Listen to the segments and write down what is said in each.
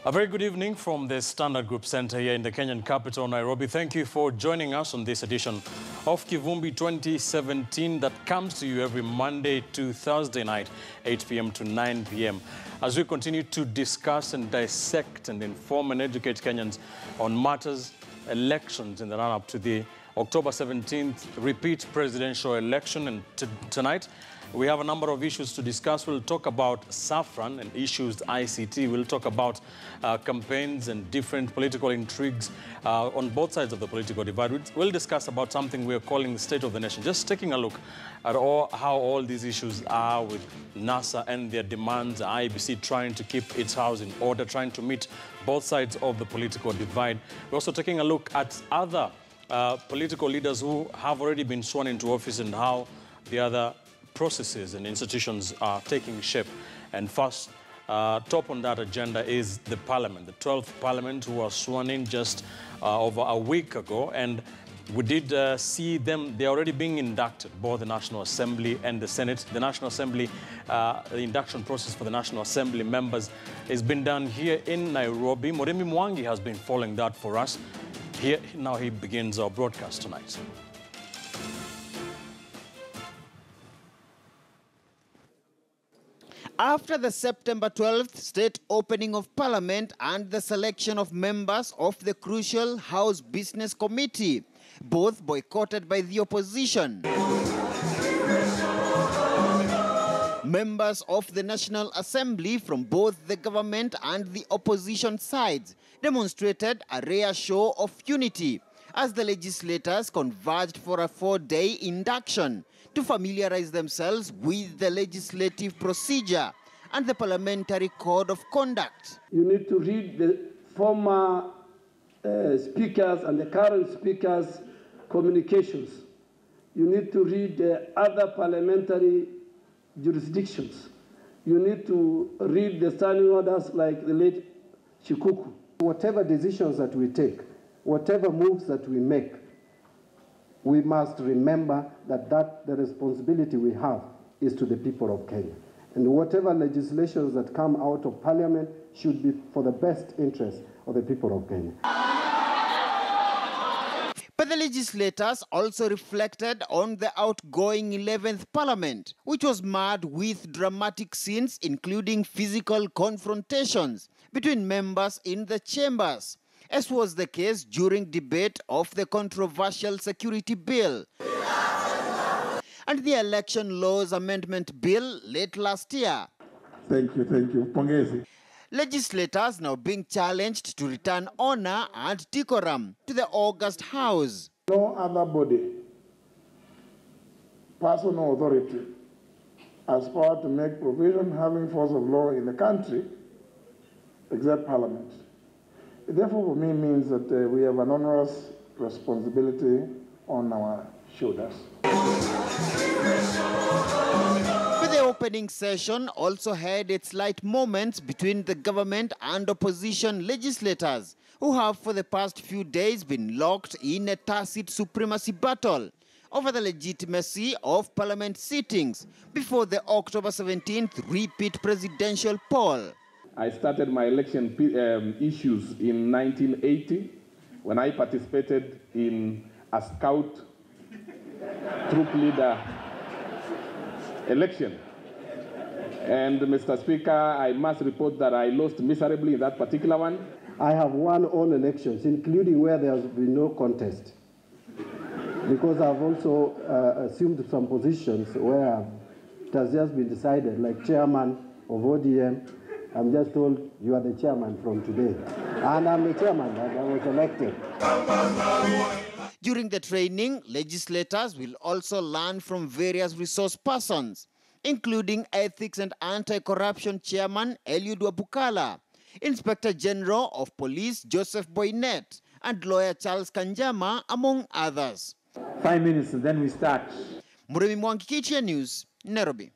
A very good evening from the Standard Group Center here in the Kenyan capital, Nairobi. Thank you for joining us on this edition of Kivumbi 2017 that comes to you every Monday to Thursday night, 8 p.m. to 9 p.m. as we continue to discuss and dissect and inform and educate Kenyans on matters, elections in the run-up to the October 17th repeat presidential election. And tonight, we have a number of issues to discuss. We'll talk about saffron and issues ICT. We'll talk about campaigns and different political intrigues on both sides of the political divide. We'll discuss about something we're calling the state of the nation. Just taking a look at how all these issues are with NASA and their demands, IEBC trying to keep its house in order, trying to meet both sides of the political divide. We're also taking a look at other political leaders who have already been sworn into office and how the other processes and institutions are taking shape. And first, top on that agenda is the Parliament, the 12th Parliament, who was sworn in just over a week ago. And we did see them, they're already being inducted, both the National Assembly and the Senate. The National Assembly, the induction process for the National Assembly members has been done here in Nairobi. Moremi Mwangi has been following that for us. Here, now he begins our broadcast tonight. After the September 12th state opening of Parliament and the selection of members of the crucial House Business Committee, both boycotted by the opposition, members of the National Assembly from both the government and the opposition sides demonstrated a rare show of unity as the legislators converged for a 4-day induction to familiarize themselves with the legislative procedure and the Parliamentary Code of Conduct. You need to read the former speakers and the current speakers' communications. You need to read the other parliamentary jurisdictions. You need to read the standing orders like the late Shikuku. Whatever decisions that we take, whatever moves that we make, we must remember that the responsibility we have is to the people of Kenya. And whatever legislations that come out of Parliament should be for the best interest of the people of Kenya. But the legislators also reflected on the outgoing 11th Parliament, which was marred with dramatic scenes, including physical confrontations between members in the chambers, as was the case during debate of the controversial security bill and the election laws amendment bill late last year. Thank you. Pongezi. Legislators now being challenged to return honor and decorum to the August House. No other body, person or authority, has power to make provision having force of law in the country except Parliament. It therefore, for me, means that we have an onerous responsibility on our shoulders. But the opening session also had its light moments between the government and opposition legislators, who have for the past few days been locked in a tacit supremacy battle over the legitimacy of Parliament sittings before the October 17th repeat presidential poll. I started my election issues in 1980 when I participated in a scout troop leader election. And Mr. Speaker, I must report that I lost miserably in that particular one. I have won all elections, including where there has been no contest. Because I've also assumed some positions where it has just been decided, like chairman of ODM. I'm just told you are the chairman from today. And I'm the chairman, I was elected. During the training, legislators will also learn from various resource persons, including Ethics and Anti-Corruption Chairman Eliud Wabukala, Inspector General of Police Joseph Boynet, and lawyer Charles Kanjama, among others. 5 minutes and then we start. Moremi Mwangi, KTN News, Nairobi.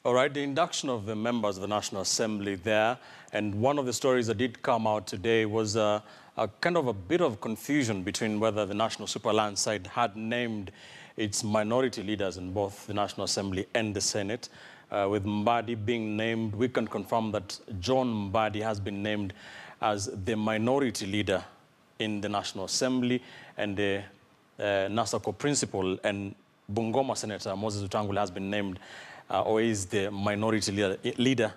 All right, the induction of the members of the National Assembly there, and one of the stories that did come out today was a kind of a bit of confusion between whether the National Super Alliance side had named its minority leaders in both the National Assembly and the Senate. with Mbadi being named, we can confirm that John Mbadi has been named as the minority leader in the National Assembly, and the NASACO principal and Bungoma Senator Moses Wetangula has been named or is the minority leader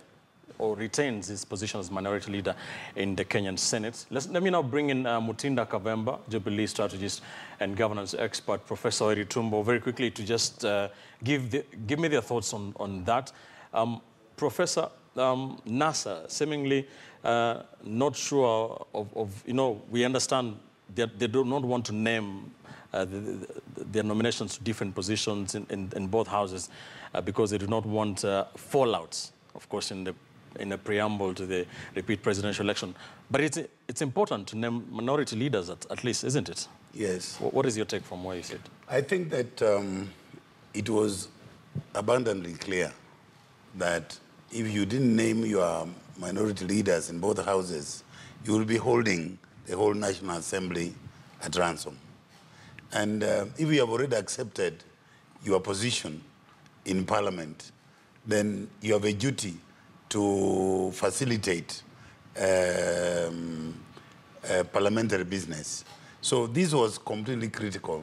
or retains his position as minority leader in the Kenyan Senate. Let me now bring in Mutinda Kavemba, Jubilee strategist and governance expert, Professor Tumbo, very quickly to just give me their thoughts on that. Professor, NASA seemingly not sure of, we understand that they do not want to name their nominations to different positions in both houses because they do not want fallouts, of course, in a preamble to the repeat presidential election. But it's important to name minority leaders at least, isn't it? Yes. What is your take from where you sit? I think that it was abundantly clear that if you didn't name your minority leaders in both houses, you will be holding the whole National Assembly at ransom. And if you have already accepted your position in Parliament, then you have a duty to facilitate parliamentary business. So this was completely critical.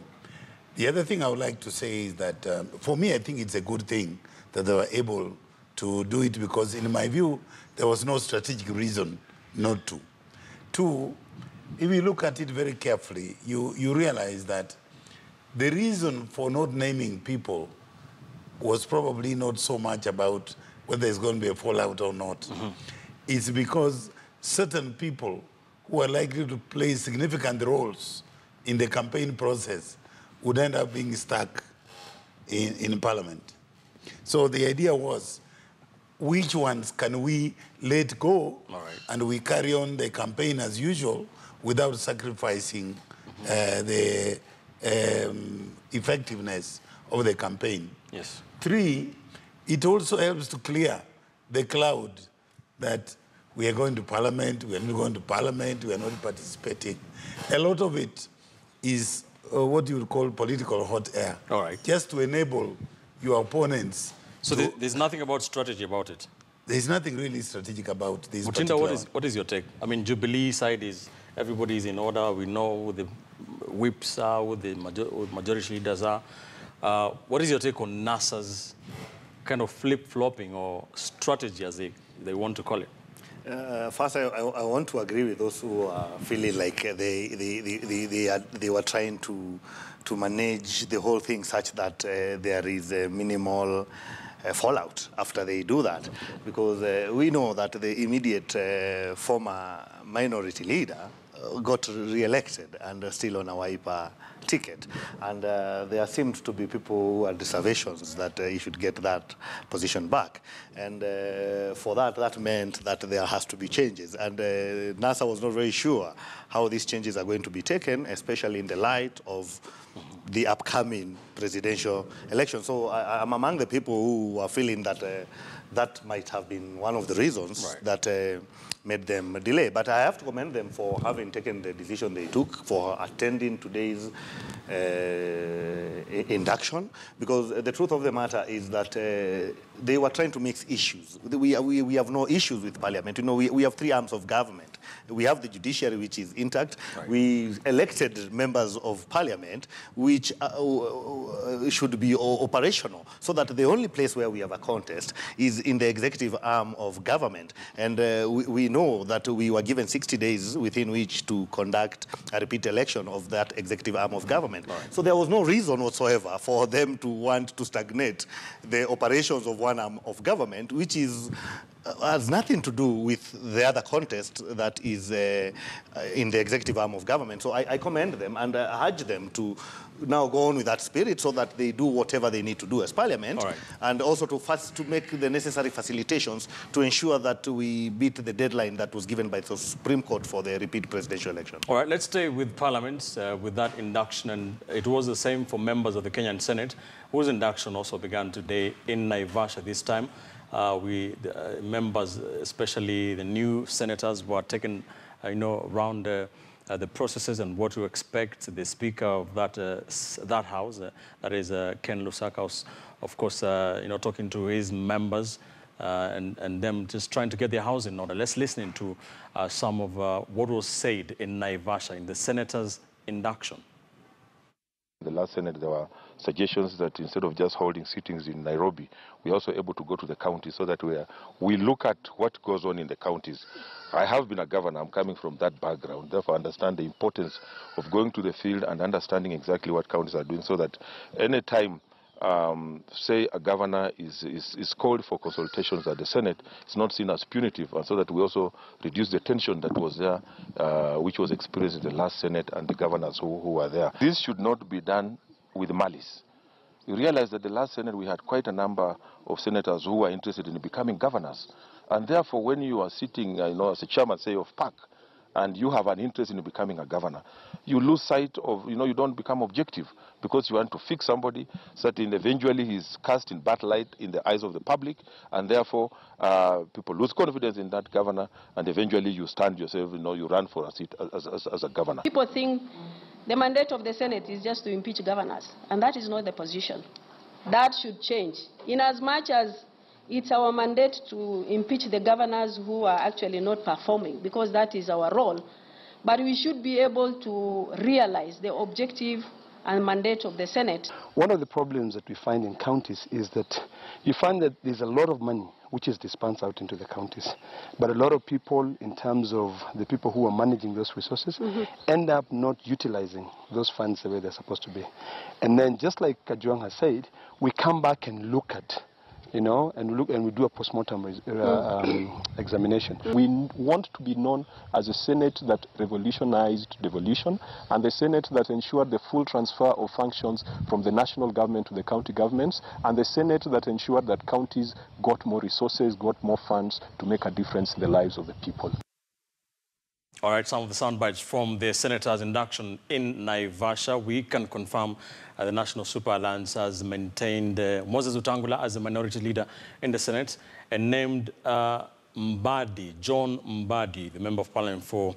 The other thing I would like to say is that, for me, I think it's a good thing that they were able to do it because, in my view, there was no strategic reason not to. Two, if you look at it very carefully, you realize that the reason for not naming people was probably not so much about whether there's going to be a fallout or not. Mm-hmm. It's because certain people who are likely to play significant roles in the campaign process would end up being stuck in Parliament. So the idea was, which ones can we let go, and we carry on the campaign as usual without sacrificing the effectiveness of the campaign? Yes. Three, it also helps to clear the cloud that we are going to Parliament, we are not going to Parliament, we are not participating. A lot of it is what you would call political hot air. All right. Just to enable your opponents. So there's nothing about strategy about it? There's nothing really strategic about this. Mutinda, what is your take? I mean, Jubilee side is everybody's in order. We know who the whips are, who the majority leaders are. What is your take on NASA's kind of flip-flopping or strategy, as they want to call it? First, I want to agree with those who are feeling like they were trying to manage the whole thing such that there is a minimal fallout after they do that, because we know that the immediate former minority leader got re-elected and still on a Wiper ticket. And there seemed to be people who had reservations that he should get that position back. And for that meant that there has to be changes. And NASA was not very sure how these changes are going to be taken, especially in the light of the upcoming presidential election. So I'm among the people who are feeling that that might have been one of the reasons that made them delay. But I have to commend them for having taken the decision they took, for attending today's induction, because the truth of the matter is that they were trying to mix issues. We have no issues with Parliament. You know, we have three arms of government. We have the judiciary, which is intact. Right. We elected members of Parliament, which should be operational, so that the only place where we have a contest is in the executive arm of government. And we know that we were given 60 days within which to conduct a repeat election of that executive arm of government. Right. So there was no reason whatsoever for them to want to stagnate the operations of one arm of government, which is has nothing to do with the other contest that is in the executive arm of government. So I commend them and urge them to now go on with that spirit so that they do whatever they need to do as Parliament, right, and also to make the necessary facilitations to ensure that we beat the deadline that was given by the Supreme Court for the repeat presidential election. All right, let's stay with Parliament, with that induction, and it was the same for members of the Kenyan Senate, whose induction also began today in Naivasha this time. Members, especially the new senators, were taken, around the processes and what to expect. The Speaker of that House, that is Ken Lusaka, of course, talking to his members and them just trying to get their house in order. Let's listen to some of what was said in Naivasha in the Senators' induction. The last Senate, there were suggestions that instead of just holding sittings in Nairobi, we're also able to go to the counties so that we look at what goes on in the counties. I have been a governor. I'm coming from that background. Therefore, I understand the importance of going to the field and understanding exactly what counties are doing so that any time, say, a governor is called for consultations at the Senate, it's not seen as punitive, and so that we also reduce the tension that was there, which was experienced in the last Senate and the governors who were there. This should not be done with malice. You realize that the last Senate we had quite a number of senators who were interested in becoming governors. And therefore, when you are sitting, as a chairman, say, of PAC, and you have an interest in becoming a governor, you lose sight of, you don't become objective because you want to fix somebody so that eventually he's cast in bad light in the eyes of the public, and therefore people lose confidence in that governor, and eventually you stand yourself, you run for a seat as a governor. People think the mandate of the Senate is just to impeach governors, and that is not the position. That should change. In as much as it's our mandate to impeach the governors who are actually not performing, because that is our role. But we should be able to realize the objective and mandate of the Senate. One of the problems that we find in counties is that you find that there's a lot of money which is dispensed out into the counties. But a lot of people, in terms of the people who are managing those resources, end up not utilizing those funds the way they're supposed to be. And then, just like Kajuang has said, we come back and look at and we do a post-mortem examination. We want to be known as a Senate that revolutionized devolution, and the Senate that ensured the full transfer of functions from the national government to the county governments, and the Senate that ensured that counties got more resources, got more funds to make a difference in the lives of the people. All right, some of the sound bites from the Senators' induction in Naivasha. We can confirm the National Super Alliance has maintained Moses Wetangula as the minority leader in the Senate and named John Mbadi, the Member of Parliament for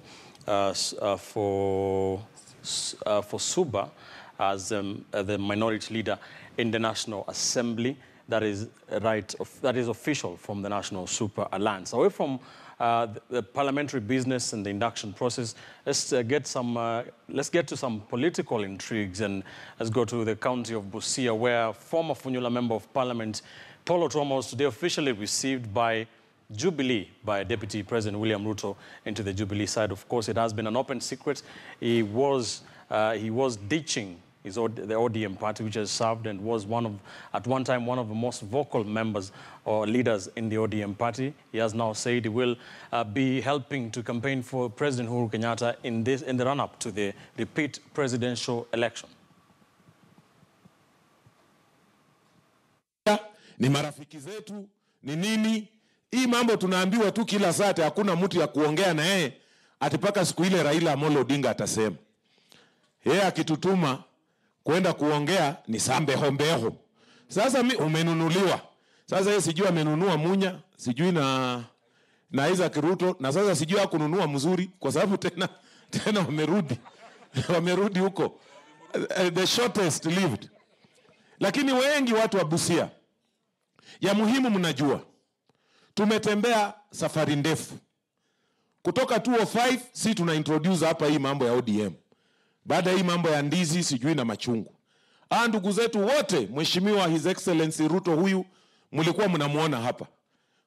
Suba, as the minority leader in the National Assembly. That is official from the National Super Alliance. Away from the parliamentary business and the induction process, let's get to some political intrigues, and let's go to the county of Busia, where former Funyula Member of Parliament Paul Otuoma was today officially received by Jubilee, by Deputy President William Ruto, into the Jubilee side. Of course, it has been an open secret. He was ditching the ODM party, which has served and was at one time one of the most vocal members or leaders in the ODM party. He has now said he will be helping to campaign for President Uhuru Kenyatta in the run-up to the repeat presidential election. Ni marafiki zetu, ni nini? Hii mambo tunaambiwa tu kila saa, hakuna mtu ya kuongea na yeye, atipaka siku ile Raila Amolo Odinga atasema. Yeye akitutuma kwenda kuongea ni sambeho. Sasa umenunuliwa. Sasa yeye sijui amenunua Munya, sijui na Isaac Ruto, na sasa sijui hakununua mzuri kwa sababu tena wamerudi huko. The shortest lived. Lakini wengi watu wa Busia, ya muhimu mnajua, tumetembea safari ndefu. Kutoka 205 si tuna introduce hapa hii mambo ya ODM. Baada hii mambo ya ndizi sijui na machungu. Ndugu zetu wote, Mheshimiwa His Excellency Ruto huyu, mlikuwa mnamuona hapa.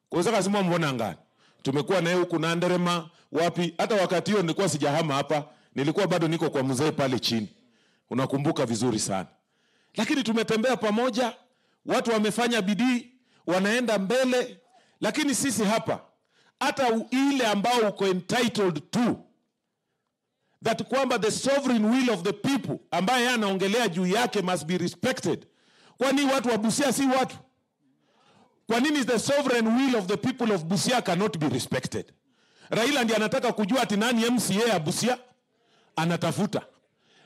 Kwa sababu kasema mbona ngani. Tumekuwa naye huku na Nderema wapi, hata wakati hiyo nilikuwa sijahama hapa, nilikuwa bado niko kwa mzee pale chini. Unakumbuka vizuri sana. Lakini tumetembea pamoja, watu wamefanya bidii, wanaenda mbele, lakini sisi hapa hata ile ambao uko entitled to, that kwamba the sovereign will of the people ambaye anaongelea juu yake must be respected. Kwani watu wa Busia si watu? Kwa nini the sovereign will of the people of Busia cannot be respected? Raila ndiye anataka kujua ati nani MCA ya Busia anatafuta,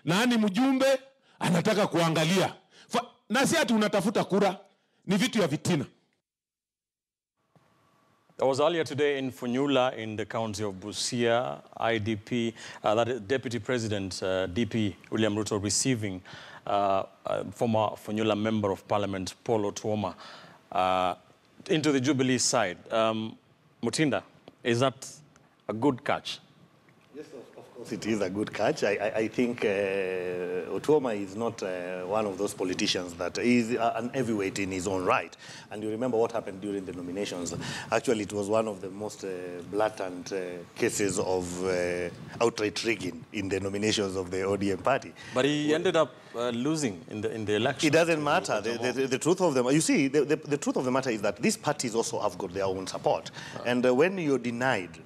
nani mjumbe anataka kuangalia, na si ati unatafuta kura, ni vitu ya vitina. There was earlier today in Funyula in the county of Busia, IDP, that is Deputy President DP William Ruto receiving former Funyula Member of Parliament Paul Otuoma into the Jubilee side. Mutinda, is that a good catch? Yes, of course it is a good catch. I think Otuoma is not one of those politicians that is an heavyweight in his own right. And you remember what happened during the nominations. Actually, it was one of the most blatant cases of outright rigging in the nominations of the ODM party. But he ended up losing in the election. It doesn't matter. The truth of them, you see, the truth of the matter is that these parties also have got their own support. Right. And when you're denied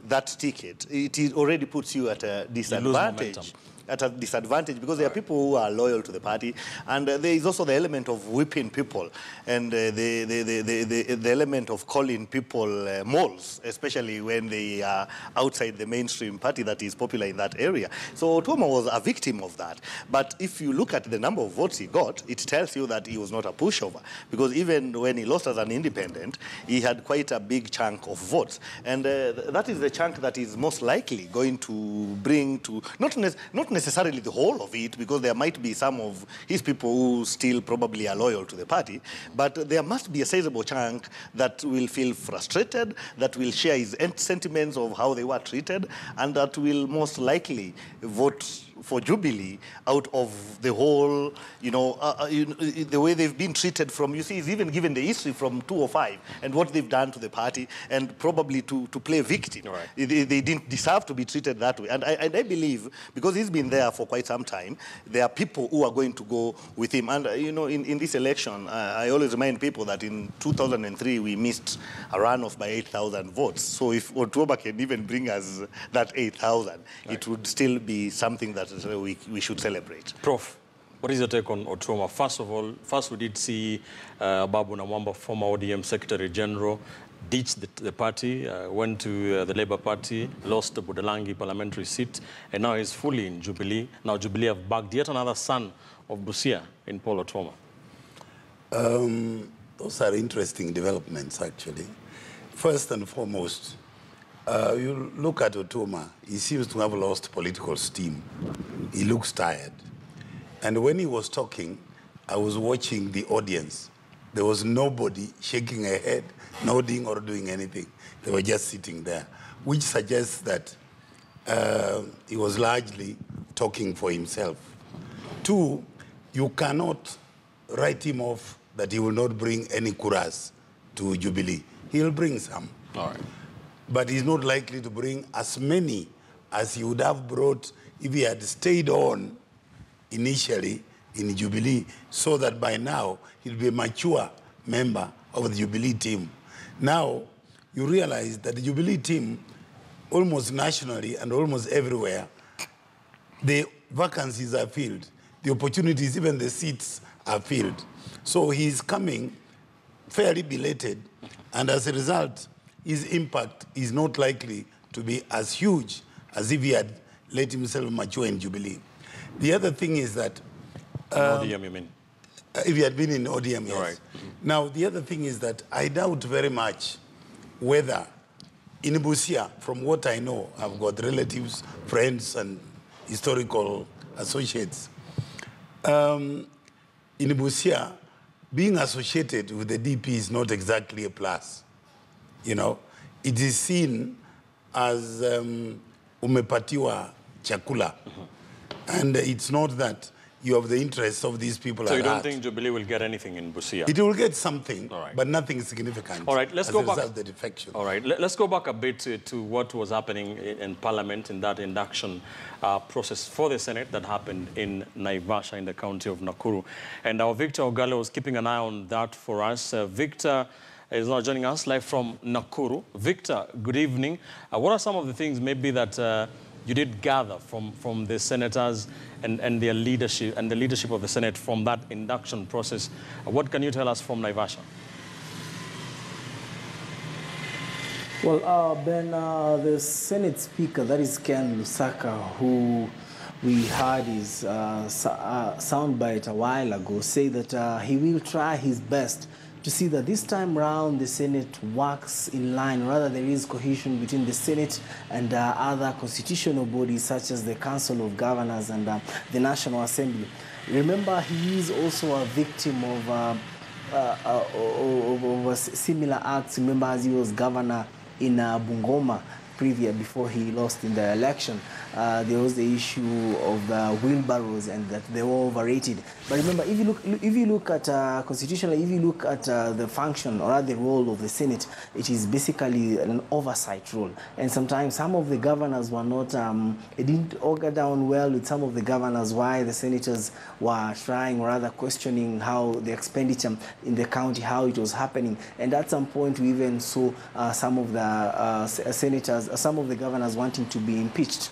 that ticket, it already puts you at a disadvantage. Because there are people who are loyal to the party, and there is also the element of whipping people, and the element of calling people moles, especially when they are outside the mainstream party that is popular in that area. So Otuoma was a victim of that. But if you look at the number of votes he got, it tells you that he was not a pushover, because even when he lost as an independent, he had quite a big chunk of votes, and that is the chunk that is most likely going to bring to not necessarily the whole of it, because there might be some of his people who still probably are loyal to the party, but there must be a sizable chunk that will feel frustrated, that will share his sentiments of how they were treated, and that will most likely vote for Jubilee out of the whole, the way they've been treated from, you see, he's even given the history from 2005 and what they've done to the party, and probably to play victim. Right. They didn't deserve to be treated that way. And I believe, because he's been there for quite some time, there are people who are going to go with him. And, in this election, I always remind people that in 2003, we missed a runoff by 8,000 votes. So if Otuoma can even bring us that 8,000, right, it would still be something that we should celebrate. Prof, what is your take on Otuoma? First we did see Babu Namwamba, former ODM Secretary General, ditched the party, went to the Labour Party, lost the Budalangi parliamentary seat, and now he's fully in Jubilee. Now Jubilee have backed yet another son of Busia in Paul Otuoma. Those are interesting developments, actually. First and foremost, you look at Otuoma, he seems to have lost political steam. He looks tired. And when he was talking, I was watching the audience. There was nobody shaking a head, nodding or doing anything. They were just sitting there, which suggests that he was largely talking for himself. Two, you cannot write him off that he will not bring any kuras to Jubilee. He'll bring some. All right. But he's not likely to bring as many as he would have brought if he had stayed on initially in Jubilee, so that by now he'll be a mature member of the Jubilee team. Now, you realize that the Jubilee team, almost nationally and almost everywhere, the vacancies are filled. The opportunities, even the seats, are filled. So he's coming fairly belated, and as a result, his impact is not likely to be as huge as if he had let himself mature in Jubilee. The other thing is that... ODM, you mean? If he had been in ODM, yes. Right. Now, the other thing is that I doubt very much whether in Busia, from what I know, I've got relatives, friends, and historical associates. In Busia, being associated with the DP is not exactly a plus. It is seen as umepatiwa chakula. And it's not that you have the interests of these people. So you don't think Jubilee will get anything in Busia? It will get something, but nothing significant. All right, let's go back. The defection. All right, let's go back a bit to what was happening in Parliament in that induction process for the Senate that happened in Naivasha in the county of Nakuru. And our Victor Ogale was keeping an eye on that for us. Victor is now joining us live from Nakuru. Victor, good evening. What are some of the things maybe that you did gather from the senators and their leadership and the leadership of the Senate from that induction process? What can you tell us from Naivasha? Well, Ben, the Senate Speaker, that is Ken Lusaka, who we heard his soundbite a while ago, say that he will try his best to see that this time round the Senate works in line, rather there is cohesion between the Senate and other constitutional bodies such as the Council of Governors and the National Assembly. Remember, he is also a victim of similar acts. Remember, as he was governor in Bungoma before he lost in the election, there was the issue of the wheelbarrows and that they were overrated. But remember, if you look at constitutionally, if you look at the function or the role of the Senate, it is basically an oversight role. And sometimes some of the governors were not, it didn't augur down well with some of the governors why the senators were trying, or rather questioning how the expenditure in the county, how it was happening. And at some point we even saw some of the senators, some of the governors wanting to be impeached.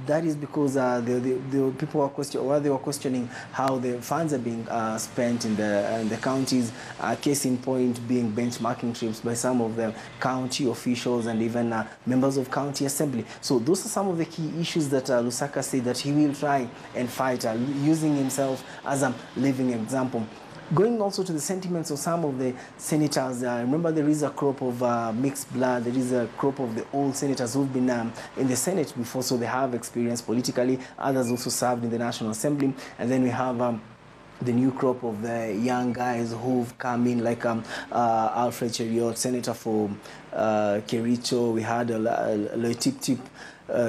That is because the people were questioning, or they were questioning how the funds are being spent in the counties. Case in point being benchmarking trips by some of the county officials and even members of county assembly. So those are some of the key issues that Lusaka said that he will try and fight, using himself as a living example. Going also to the sentiments of some of the senators, remember there is a crop of mixed blood, there is a crop of the old senators who've been in the Senate before, so they have experience politically. Others also served in the National Assembly. And then we have the new crop of the young guys who've come in, like Alfred Cheriot, senator for Kericho. We had Loitip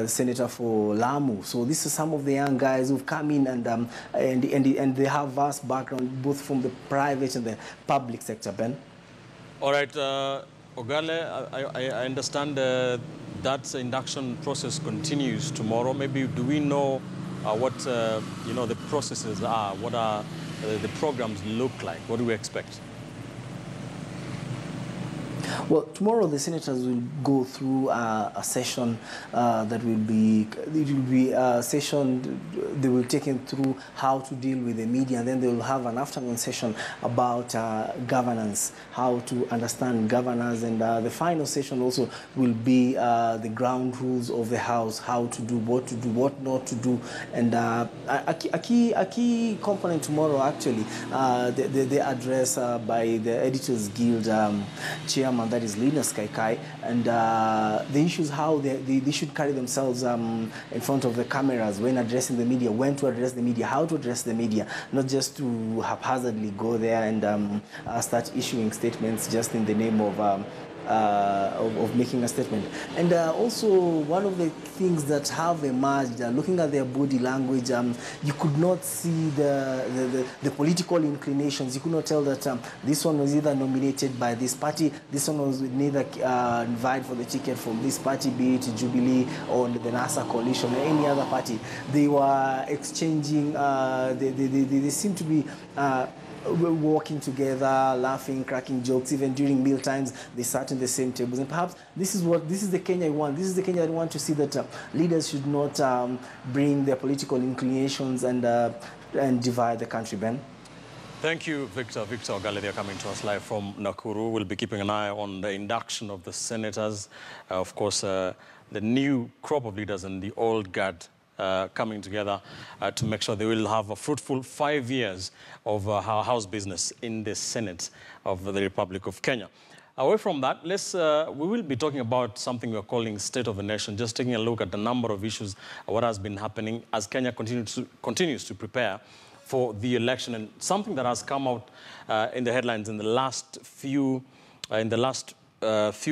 senator for Lamu. So this is some of the young guys who've come in and they have vast background both from the private and the public sector, Ben. All right, Ogale, I understand that induction process continues tomorrow. Maybe do we know what the processes are? What are the programs look like? What do we expect? Well, tomorrow the senators will go through a session that will be, a session they will take them through how to deal with the media, and then they will have an afternoon session about governance, how to understand governance, and the final session also will be the ground rules of the House, how to do, what not to do, and a key component tomorrow actually, the address by the Editors Guild chairman, that is Linus Kaikai, and the issues how they should carry themselves in front of the cameras when addressing the media, when to address the media, how to address the media, not just to haphazardly go there and start issuing statements just in the name of making a statement. And also one of the things that have emerged, looking at their body language, you could not see the political inclinations. You could not tell that this one was either nominated by this party, this one was neither invited for the ticket from this party, be it Jubilee or the NASA coalition or any other party. They were exchanging, they seem to be walking together, laughing, cracking jokes. Even during meal times, they sat in the same tables. And perhaps this is the Kenya I want. This is the Kenya I want to see, that leaders should not bring their political inclinations and divide the country, Ben. Thank you, Victor. Victor Ogale, they're coming to us live from Nakuru. We'll be keeping an eye on the induction of the senators. Of course, the new crop of leaders and the old guard coming together to make sure they will have a fruitful 5 years of House business in the Senate of the Republic of Kenya. Away from that, we will be talking about something we're calling State of the Nation, just taking a look at the number of issues, what has been happening as Kenya continues to prepare for the election, and something that has come out in the headlines in the last few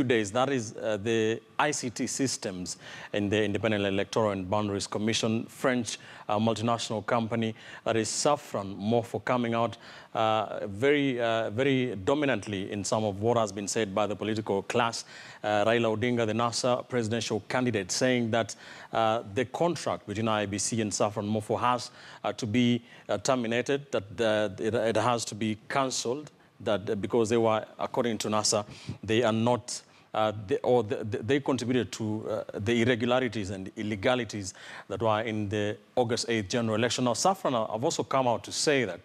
days, that is the ICT systems in the Independent Electoral and Boundaries Commission, French multinational company, that is Safran Morpho, coming out very dominantly in some of what has been said by the political class. Raila Odinga, the NASA presidential candidate, saying that the contract between IEBC and Safran Morpho has to be terminated, that it has to be cancelled, that because they were, according to NASA, they are not, they contributed to the irregularities and illegalities that were in the August 8th general election. Now, Safran have also come out to say that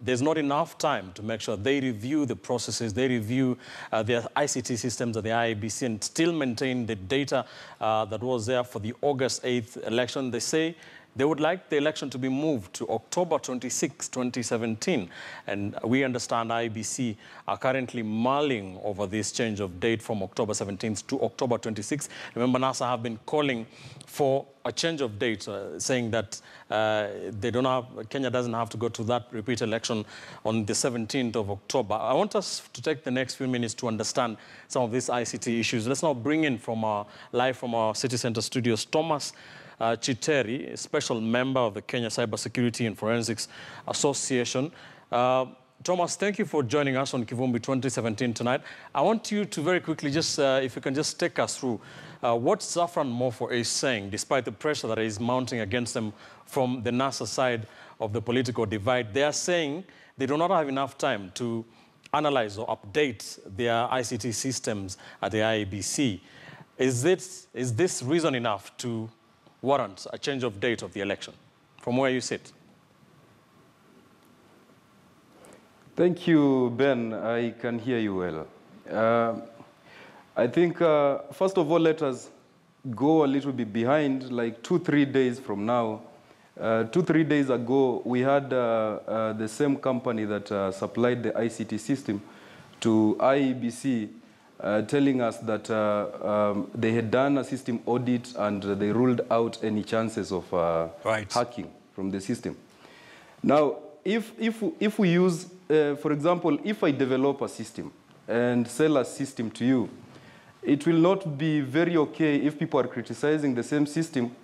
there's not enough time to make sure they review the processes, they review their ICT systems at the IEBC and still maintain the data that was there for the August 8th election. They say They would like the election to be moved to October 26, 2017. And we understand IEBC are currently mulling over this change of date from October 17th to October 26th. Remember, NASA have been calling for a change of date, saying that Kenya doesn't have to go to that repeat election on the 17th of October. I want us to take the next few minutes to understand some of these ICT issues. Let's now bring in live from our City Center studios, Thomas Chiteri, special member of the Kenya Cybersecurity and Forensics Association. Thomas, thank you for joining us on Kivumbi 2017 tonight. I want you to very quickly just, if you can just take us through what Saffron Mofo is saying, despite the pressure that is mounting against them from the NASA side of the political divide. They are saying they do not have enough time to analyze or update their ICT systems at the IEBC. Is this reason enough to warrant a change of date of the election, from where you sit? Thank you, Ben. I can hear you well. I think, first of all, let us go a little bit behind, like 2-3 days from now. 2-3 days ago, we had the same company that supplied the ICT system to IEBC telling us that they had done a system audit and they ruled out any chances of hacking from the system. Now, if we use, for example, if I develop a system and sell a system to you, it will not be very okay if people are criticizing the same system.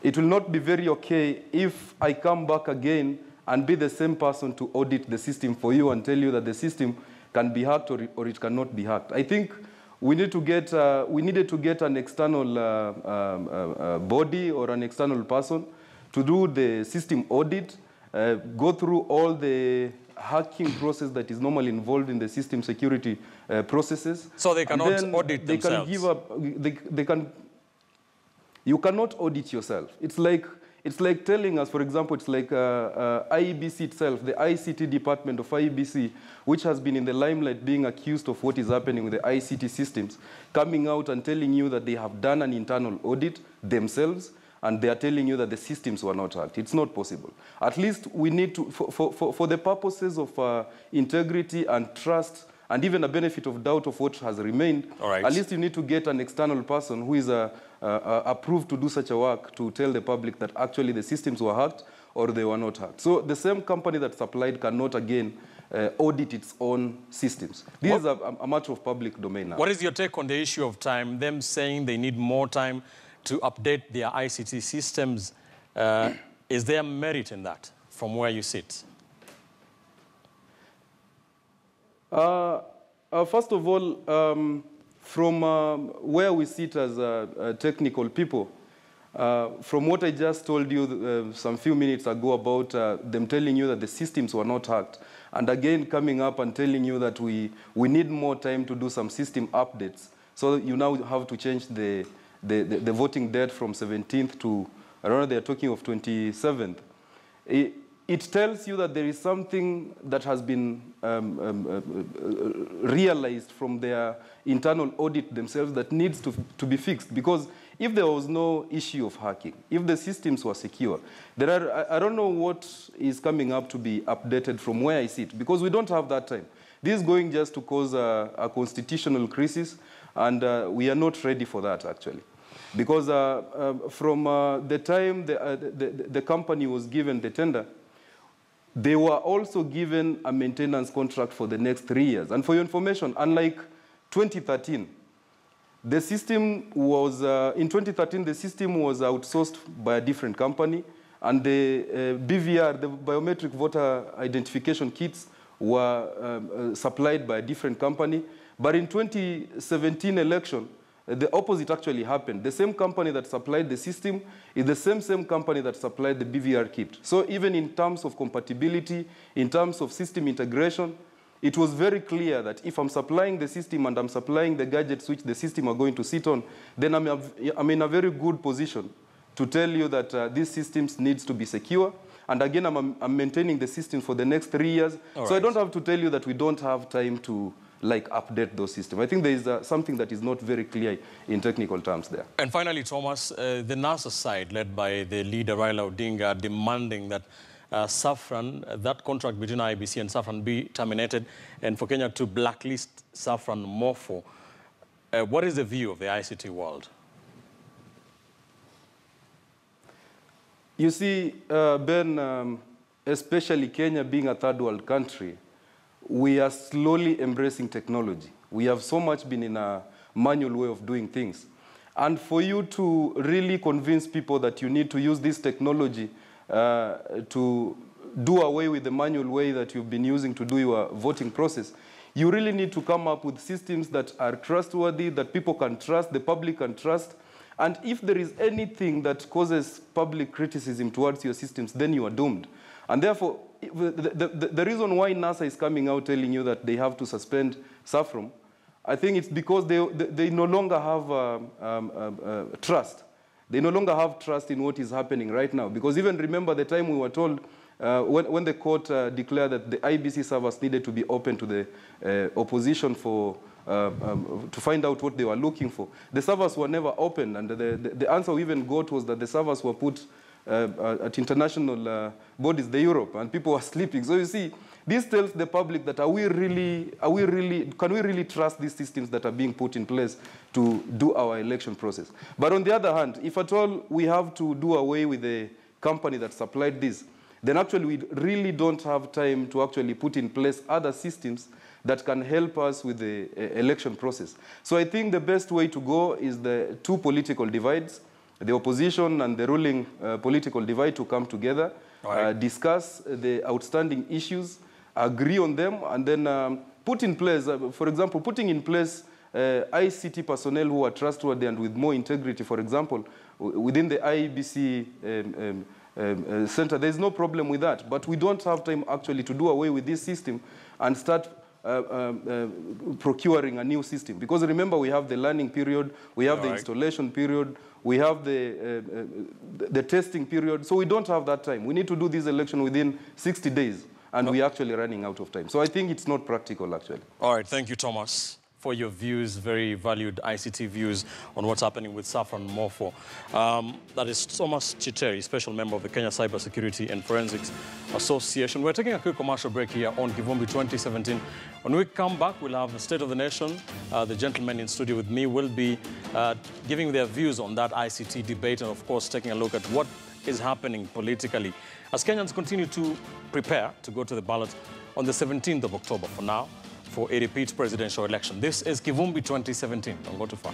It will not be very okay if I come back again and be the same person to audit the system for you and tell you that the system can be hacked or it cannot be hacked. I think we needed to get an external body or an external person to do the system audit, go through all the hacking process that is normally involved in the system security processes. So they cannot audit themselves? You cannot audit yourself. It's like telling us, for example, it's like IEBC itself, the ICT department of IEBC, which has been in the limelight being accused of what is happening with the ICT systems, coming out and telling you that they have done an internal audit themselves, and they are telling you that the systems were not hacked. It's not possible. At least we need to, for the purposes of integrity and trust, and even a benefit of doubt of what has remained, at least you need to get an external person who is approved to do such a work to tell the public that actually the systems were hacked or they were not hacked. So the same company that supplied cannot again audit its own systems. This is a matter of public domain now. What is your take on the issue of time, them saying they need more time to update their ICT systems? Is there merit in that from where you sit? First of all, from where we sit as technical people, from what I just told you some few minutes ago about them telling you that the systems were not hacked, and again coming up and telling you that we need more time to do some system updates, so you now have to change the voting date from 17th to, I don't know, they're talking of 27th. It tells you that there is something that has been realized from their internal audit themselves that needs to be fixed. Because if there was no issue of hacking, if the systems were secure, I don't know what is coming up to be updated from where I sit, because we don't have that time. This is going just to cause a constitutional crisis, and we are not ready for that, actually. Because from the time the company was given the tender, they were also given a maintenance contract for the next 3 years. And for your information, unlike 2013, the system was, in 2013, the system was outsourced by a different company, and the BVR, the biometric voter identification kits, were supplied by a different company. But in 2017 election, the opposite actually happened. The same company that supplied the system is the same company that supplied the BVR kit. So even in terms of compatibility, in terms of system integration, it was very clear that if I'm supplying the system and I'm supplying the gadgets which the system are going to sit on, then I'm in a very good position to tell you that these systems needs to be secure. And again, I'm maintaining the system for the next 3 years. So I don't have to tell you that we don't have time to like update those systems. I think there is something that is not very clear in technical terms there. And finally, Thomas, the NASA side, led by the leader Raila Odinga, demanding that Saffron, that contract between IEBC and Saffron be terminated, and for Kenya to blacklist Saffron Morpho. What is the view of the ICT world? You see, Ben, especially Kenya being a third world country, we are slowly embracing technology. We have so much been in a manual way of doing things. And for you to really convince people that you need to use this technology to do away with the manual way that you've been using to do your voting process, you really need to come up with systems that are trustworthy, that people can trust, the public can trust. And if there is anything that causes public criticism towards your systems, then you are doomed. And therefore, the reason why NASA is coming out telling you that they have to suspend Saffron, I think it's because they no longer have trust. They no longer have trust in what is happening right now. Because even remember the time we were told, when the court declared that the IBC servers needed to be open to the opposition for to find out what they were looking for. The servers were never opened, and the answer we even got was that the servers were put at international bodies, the Europe, and people were sleeping. So you see, this tells the public that can we really trust these systems that are being put in place to do our election process? But on the other hand, if at all we have to do away with the company that supplied this, then actually we really don't have time to actually put in place other systems that can help us with the election process. So I think the best way to go is the two political divides, the opposition and the ruling political divide, to come together, discuss the outstanding issues, agree on them, and then put in place, for example, putting in place ICT personnel who are trustworthy and with more integrity, for example, within the IEBC center. There's no problem with that, but we don't have time actually to do away with this system and start procuring a new system. Because remember, we have the learning period, we have the installation period, we have the testing period, so we don't have that time. We need to do this election within 60 days, and we're actually running out of time. So I think it's not practical, actually. All right, thank you, Thomas, for your views, very valued ICT views on what's happening with Saffron Morpho. That is Thomas Chiteri, special member of the Kenya Cybersecurity and Forensics Association. We're taking a quick commercial break here on Kivumbi 2017. When we come back, we'll have the State of the Nation. The gentlemen in studio with me will be giving their views on that ICT debate and, of course, taking a look at what is happening politically as Kenyans continue to prepare to go to the ballot on the 17th of October. For now, for a repeat presidential election. This is Kivumbi 2017. Don't go too far.